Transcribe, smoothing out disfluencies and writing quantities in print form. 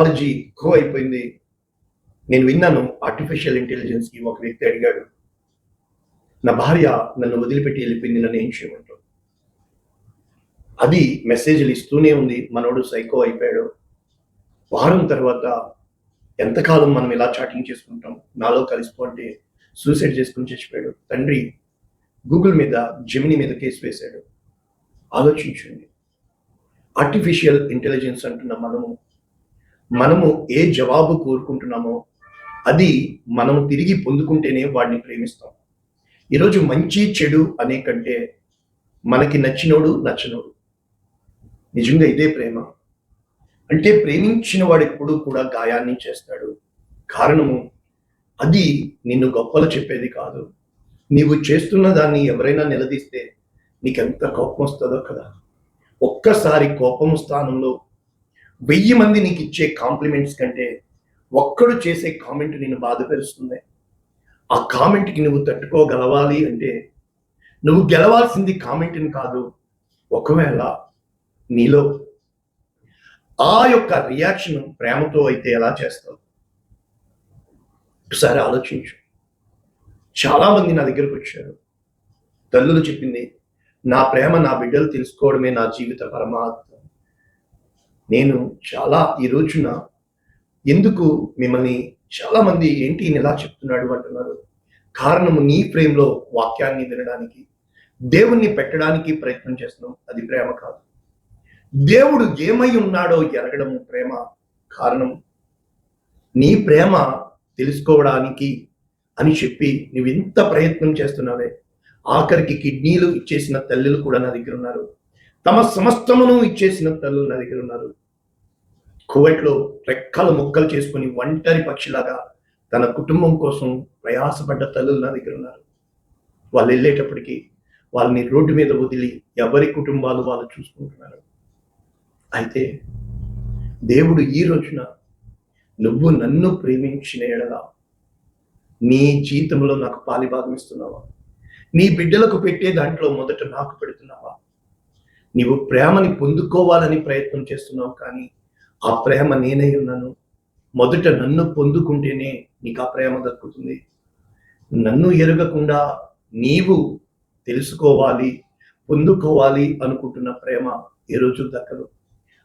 Technology ఎక్కువ అయిపోయింది. నేను విన్నాను ఆర్టిఫిషియల్ ఇంటెలిజెన్స్‌కి ఒక వ్యక్తి అడిగాడు. నా భార్య నన్ను వదిలిపెట్టి వెళ్ళిపోయింది. నన్ను ఏం చేయమంటావు? అది మెసేజ్‌లు ఇస్తూనే ఉంది. మనోడు సైకో అయిపోయాడు. వారం తర్వాత ఎంతకాలం మనం ఇలా చాటింగ్ చేసుకుంటాం? నాలో కలిసిపో అంటే సూసైడ్ చేసుకొని చచ్చిపోయాడు. తండ్రి గూగుల్ మీద, జెమినీ మీద కేసు వేశాడు. ఆలోచించండి. ఆర్టిఫిషియల్ ఇంటెలిజెన్స్ అంటున్న మనము ఏ జవాబు కోరుకుంటున్నామో అది మనం తిరిగి పొందుకుంటేనే వాడిని ప్రేమిస్తాం. ఈరోజు మంచి చెడు అనే కంటే మనకి నచ్చినోడు నచ్చనోడు, నిజంగా ఇదే ప్రేమ. అంటే ప్రేమించిన వాడు ఎప్పుడూ కూడా గాయాన్ని చేస్తాడు. కారణము అది నిన్ను గొప్పలు చెప్పేది కాదు. నీవు చేస్తున్న దాన్ని ఎవరైనా నిలదీస్తే నీకెంత కోపం వస్తుందో కదా. ఒక్కసారి కోపం స్థానంలో 1000 మంది నీకు ఇచ్చే కాంప్లిమెంట్స్ కంటే ఒక్కడు చేసే కామెంట్ నిన్ను బాధపరుస్తుంది. ఆ కామెంట్‌కి నువ్వు తట్టుకోగలవాలి అంటే నువ్వు గెలవాల్సింది కామెంట్‌ని కాదు. ఒకవేళ నీలో ఆ యొక్క రియాక్షన్ ప్రేమతో అయితే ఎలా చేస్తావు? ఒకసారి ఆలోచించు. చాలామంది నా దగ్గరకొచ్చారు. తల్లులు చెప్పింది, నా ప్రేమ నా బిడ్డలు తెలుసుకోవడమే నా జీవిత పరమార్థం. నేను చాలా ఈ రోజున ఎందుకు మిమ్మల్ని చాలామంది ఏంటి ఈయన ఇలా చెప్తున్నాడు అంటున్నారు. కారణము నీ ఫ్రేమ్‌లో వాక్యాన్ని వినడానికి, దేవుణ్ణి పెట్టడానికి ప్రయత్నం చేస్తున్నాం. అది ప్రేమ కాదు. దేవుడు ఏమై ఉన్నాడో ఎరగడం ప్రేమ. కారణం నీ ప్రేమ తెలుసుకోవడానికి అని చెప్పి నువ్వింత ప్రయత్నం చేస్తున్నావే. ఆఖరికి కిడ్నీలు ఇచ్చేసిన తల్లులు కూడా నా దగ్గర ఉన్నారు. తమ సమస్తమును ఇచ్చేసిన తల్లులు నా దగ్గర ఉన్నారు. కువైట్‌లో రెక్కలు ముక్కలు చేసుకొని ఒంటరి పక్షిలాగా తన కుటుంబం కోసం ప్రయాసపడ్డ తల్లులు నా దగ్గర ఉన్నారు. వాళ్ళు వెళ్ళేటప్పటికి వాళ్ళని రోడ్డు మీద వదిలి ఎవరి కుటుంబాలు వాళ్ళు చూసుకుంటున్నారు. అయితే దేవుడు ఈ రోజున నువ్వు నన్ను ప్రేమించిన యెడల నీ జీవితంలో నాకు పాలిభాగం ఇస్తున్నావా? నీ బిడ్డలకు పెట్టే దాంట్లో మొదట నాకు పెడుతున్నావా? నీవు ప్రేమని పొందుకోవాలని ప్రయత్నం చేస్తున్నావు, కానీ ఆ ప్రేమ నేనై ఉన్నాను. మొదట నన్ను పొందుకుంటేనే నీకు ఆ ప్రేమ దక్కుతుంది. నన్ను ఎరగకుండా నీవు తెలుసుకోవాలి, పొందుకోవాలి అనుకుంటున్న ప్రేమ ఏ రోజు దక్కదు.